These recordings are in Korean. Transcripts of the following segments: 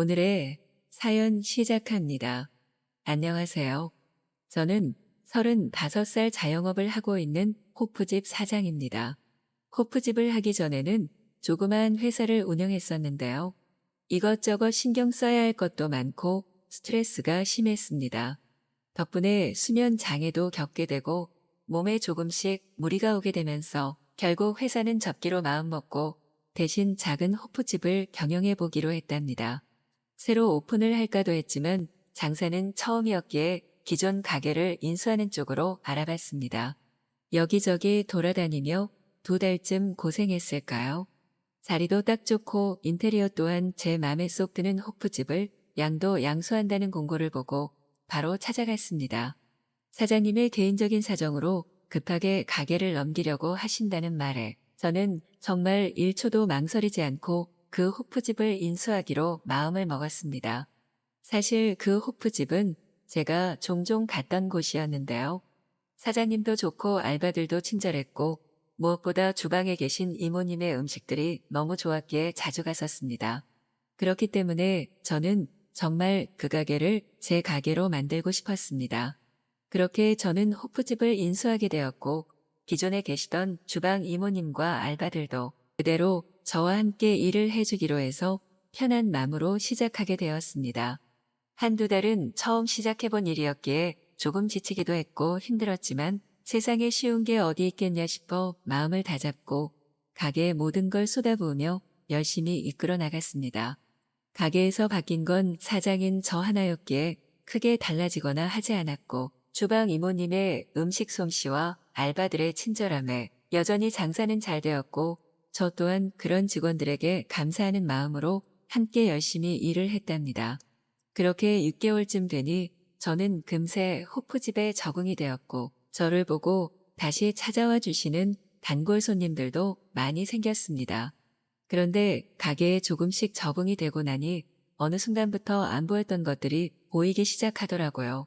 오늘의 사연 시작합니다. 안녕하세요. 저는 35살 자영업을 하고 있는 호프집 사장입니다. 호프집을 하기 전에는 조그만 회사를 운영했었는데요. 이것저것 신경 써야 할 것도 많고 스트레스가 심했습니다. 덕분에 수면 장애도 겪게 되고 몸에 조금씩 무리가 오게 되면서 결국 회사는 접기로 마음먹고 대신 작은 호프집을 경영해 보기로 했답니다. 새로 오픈을 할까도 했지만 장사는 처음이었기에 기존 가게를 인수하는 쪽으로 알아봤습니다. 여기저기 돌아다니며 2달쯤 고생했을까요? 자리도 딱 좋고 인테리어 또한 제 맘에 쏙 드는 호프집을 양도 양수한다는 공고를 보고 바로 찾아갔습니다. 사장님의 개인적인 사정으로 급하게 가게를 넘기려고 하신다는 말에 저는 정말 1초도 망설이지 않고 그 호프집을 인수하기로 마음을 먹었습니다. 사실 그 호프집은 제가 종종 갔던 곳이었는데요. 사장님도 좋고 알바들도 친절했고 무엇보다 주방에 계신 이모님의 음식들이 너무 좋았기에 자주 갔었습니다. 그렇기 때문에 저는 정말 그 가게를 제 가게로 만들고 싶었습니다. 그렇게 저는 호프집을 인수하게 되었고 기존에 계시던 주방 이모님과 알바들도 그대로 저와 함께 일을 해주기로 해서 편한 마음으로 시작하게 되었습니다. 한두 달은 처음 시작해본 일이었기에 조금 지치기도 했고 힘들었지만 세상에 쉬운 게 어디 있겠냐 싶어 마음을 다잡고 가게에 모든 걸 쏟아부으며 열심히 이끌어 나갔습니다. 가게에서 바뀐 건 사장인 저 하나였기에 크게 달라지거나 하지 않았고 주방 이모님의 음식 솜씨와 알바들의 친절함에 여전히 장사는 잘 되었고 저 또한 그런 직원들에게 감사하는 마음으로 함께 열심히 일을 했답니다. 그렇게 6개월쯤 되니 저는 금세 호프집에 적응이 되었고 저를 보고 다시 찾아와 주시는 단골 손님들도 많이 생겼습니다. 그런데 가게에 조금씩 적응이 되고 나니 어느 순간부터 안 보였던 것들이 보이기 시작하더라고요.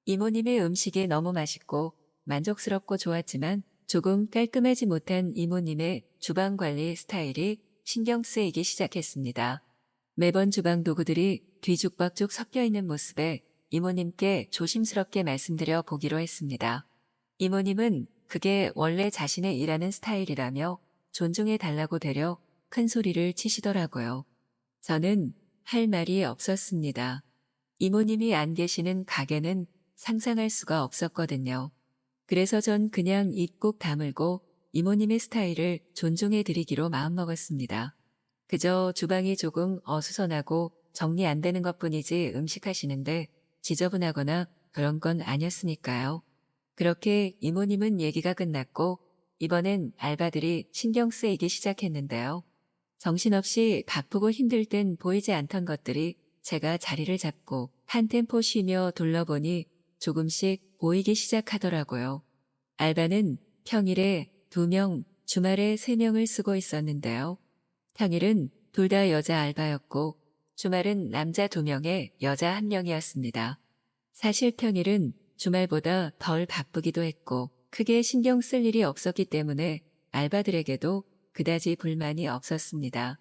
이모님의 음식이 너무 맛있고 만족스럽고 좋았지만 조금 깔끔하지 못한 이모님의 주방 관리 스타일이 신경 쓰이기 시작했습니다. 매번 주방 도구들이 뒤죽박죽 섞여 있는 모습에 이모님께 조심스럽게 말씀드려 보기로 했습니다. 이모님은 그게 원래 자신의 일하는 스타일이라며 존중해 달라고 되려 큰 소리를 치시더라고요. 저는 할 말이 없었습니다. 이모님이 안 계시는 가게는 상상할 수가 없었거든요. 그래서 전 그냥 입 꼭 다물고 이모님의 스타일을 존중해 드리기로 마음먹었습니다. 그저 주방이 조금 어수선하고 정리 안 되는 것뿐이지 음식하시는데 지저분하거나 그런 건 아니었으니까요. 그렇게 이모님은 얘기가 끝났고 이번엔 알바들이 신경 쓰이기 시작했는데요. 정신없이 바쁘고 힘들 땐 보이지 않던 것들이 제가 자리를 잡고 한 템포 쉬며 둘러보니 조금씩 보이기 시작하더라고요. 알바는 평일에 2명, 주말에 3명을 쓰고 있었는데요. 평일은 둘 다 여자 알바였고 주말은 남자 2명에 여자 1명이었습니다. 사실 평일은 주말보다 덜 바쁘기도 했고 크게 신경 쓸 일이 없었기 때문에 알바들에게도 그다지 불만이 없었습니다.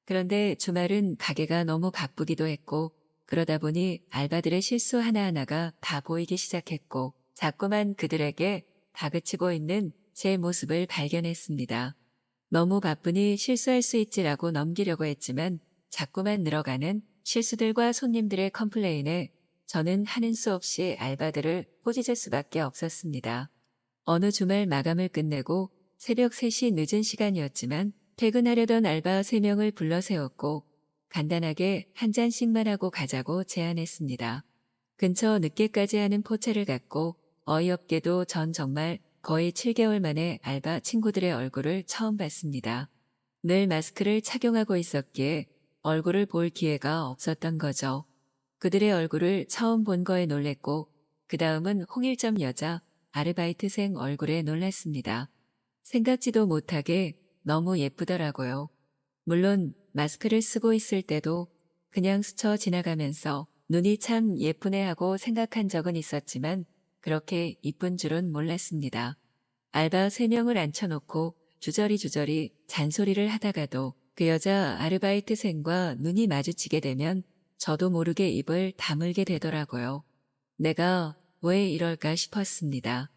그런데 주말은 가게가 너무 바쁘기도 했고 그러다 보니 알바들의 실수 하나하나가 다 보이기 시작했고 자꾸만 그들에게 다그치고 있는 제 모습을 발견했습니다. 너무 바쁘니 실수할 수 있지라고 넘기려고 했지만 자꾸만 늘어가는 실수들과 손님들의 컴플레인에 저는 하는 수 없이 알바들을 꾸짖을 수밖에 없었습니다. 어느 주말 마감을 끝내고 새벽 3시 늦은 시간이었지만 퇴근하려던 알바 3명을 불러 세웠고 간단하게 한 잔씩만 하고 가자고 제안했습니다. 근처 늦게까지 하는 포차를 갖고 어이없게도 전 정말 거의 7개월 만에 알바 친구들의 얼굴을 처음 봤습니다. 늘 마스크를 착용하고 있었기에 얼굴을 볼 기회가 없었던 거죠. 그들의 얼굴을 처음 본 거에 놀랬고 그 다음은 홍일점 여자 아르바이트생 얼굴에 놀랐습니다. 생각지도 못하게 너무 예쁘더라고요. 물론 마스크를 쓰고 있을 때도 그냥 스쳐 지나가면서 눈이 참 예쁘네 하고 생각한 적은 있었지만 그렇게 이쁜 줄은 몰랐습니다. 알바 3명을 앉혀놓고 주저리 잔소리를 하다가도 그 여자 아르바이트생과 눈이 마주치게 되면 저도 모르게 입을 다물게 되더라고요. 내가 왜 이럴까 싶었습니다.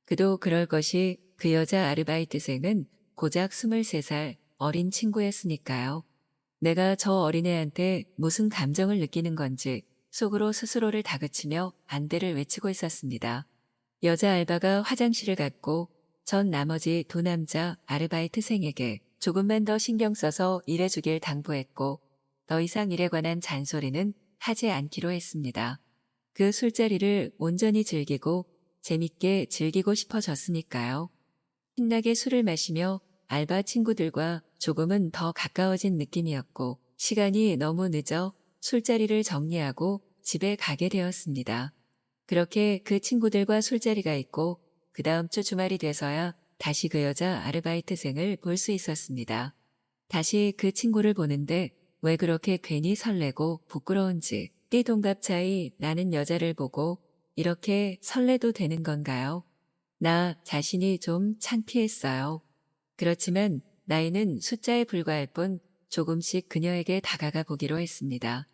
그도 그럴 것이 그 여자 아르바이트생은 고작 23살 어린 친구였으니까요. 내가 저 어린애한테 무슨 감정을 느끼는 건지 속으로 스스로를 다그치며 반대를 외치고 있었습니다. 여자 알바가 화장실을 갔고 전 나머지 두 남자 아르바이트생에게 조금만 더 신경 써서 일해주길 당부했고 더 이상 일에 관한 잔소리는 하지 않기로 했습니다. 그 술자리를 온전히 즐기고 재밌게 즐기고 싶어졌으니까요. 신나게 술을 마시며 알바 친구들과 조금은 더 가까워진 느낌이었고 시간이 너무 늦어 술자리를 정리하고 집에 가게 되었습니다. 그렇게 그 친구들과 술자리가 있고 그 다음 주 주말이 돼서야 다시 그 여자 아르바이트생을 볼 수 있었습니다. 다시 그 친구를 보는데 왜 그렇게 괜히 설레고 부끄러운지 띠동갑 차이 나는 여자를 보고 이렇게 설레도 되는 건가요? 나 자신이 좀 창피했어요. 그렇지만 나이는 숫자에 불과할 뿐 조금씩 그녀에게 다가가 보기로 했습니다.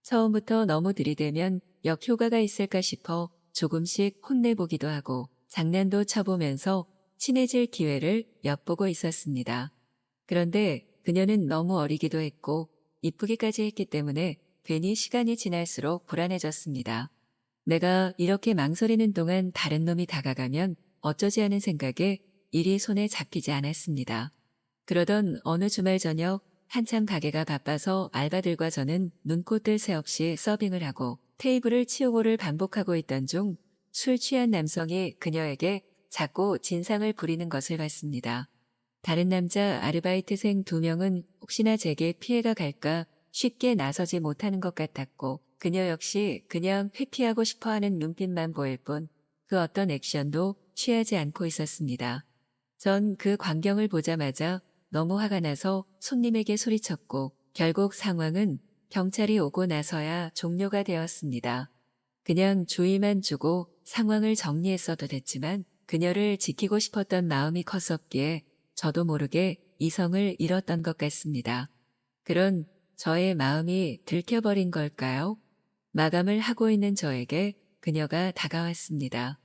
처음부터 너무 들이대면 역효과가 있을까 싶어 조금씩 혼내보기도 하고 장난도 쳐보면서 친해질 기회를 엿보고 있었습니다. 그런데 그녀는 너무 어리기도 했고 이쁘기까지 했기 때문에 괜히 시간이 지날수록 불안해졌습니다. 내가 이렇게 망설이는 동안 다른 놈이 다가가면 어쩌지 하는 생각에 일이 손에 잡히지 않았습니다. 그러던 어느 주말 저녁 한참 가게가 바빠서 알바들과 저는 눈코 뜰 새 없이 서빙을 하고 테이블을 치우고를 반복하고 있던 중 술 취한 남성이 그녀에게 자꾸 진상을 부리는 것을 봤습니다. 다른 남자 아르바이트생 2명은 혹시나 제게 피해가 갈까 쉽게 나서지 못하는 것 같았고 그녀 역시 그냥 회피하고 싶어하는 눈빛만 보일 뿐 그 어떤 액션도 취하지 않고 있었습니다. 전 그 광경을 보자마자 너무 화가 나서 손님에게 소리쳤고 결국 상황은 경찰이 오고 나서야 종료가 되었습니다. 그냥 주의만 주고 상황을 정리했어도 됐지만 그녀를 지키고 싶었던 마음이 컸었기에 저도 모르게 이성을 잃었던 것 같습니다. 그런 저의 마음이 들켜버린 걸까요? 마감을 하고 있는 저에게 그녀가 다가왔습니다.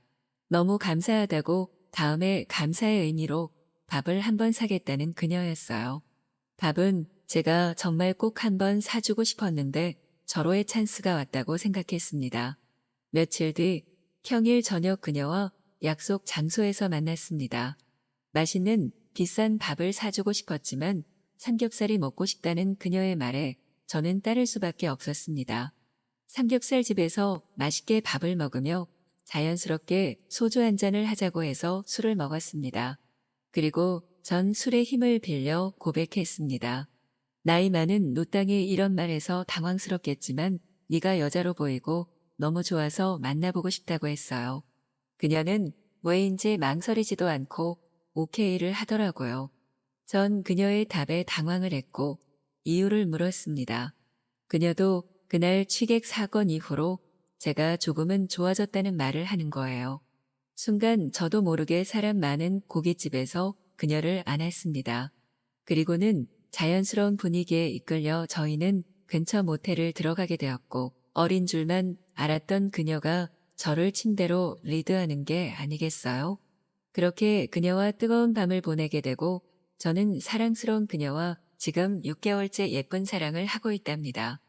너무 감사하다고 다음에 감사의 의미로 밥을 한번 사겠다는 그녀였어요. 밥은 제가 정말 꼭 한번 사주고 싶었는데 절호의 찬스가 왔다고 생각했습니다. 며칠 뒤 평일 저녁 그녀와 약속 장소에서 만났습니다. 맛있는 비싼 밥을 사주고 싶었지만 삼겹살이 먹고 싶다는 그녀의 말에 저는 따를 수밖에 없었습니다. 삼겹살 집에서 맛있게 밥을 먹으며 자연스럽게 소주 한 잔을 하자고 해서 술을 먹었습니다. 그리고 전 술의 힘을 빌려 고백했습니다. 나이 많은 노땅이 이런 말해서 당황스럽겠지만 네가 여자로 보이고 너무 좋아서 만나보고 싶다고 했어요. 그녀는 왜인지 망설이지도 않고 오케이를 하더라고요. 전 그녀의 답에 당황을 했고 이유를 물었습니다. 그녀도 그날 취객 사건 이후로 제가 조금은 좋아졌다는 말을 하는 거예요. 순간 저도 모르게 사람 많은 고깃집에서 그녀를 안았습니다. 그리고는 자연스러운 분위기에 이끌려 저희는 근처 모텔을 들어가게 되었고 어린 줄만 알았던 그녀가 저를 침대로 리드하는 게 아니겠어요? 그렇게 그녀와 뜨거운 밤을 보내게 되고 저는 사랑스러운 그녀와 지금 6개월째 예쁜 사랑을 하고 있답니다.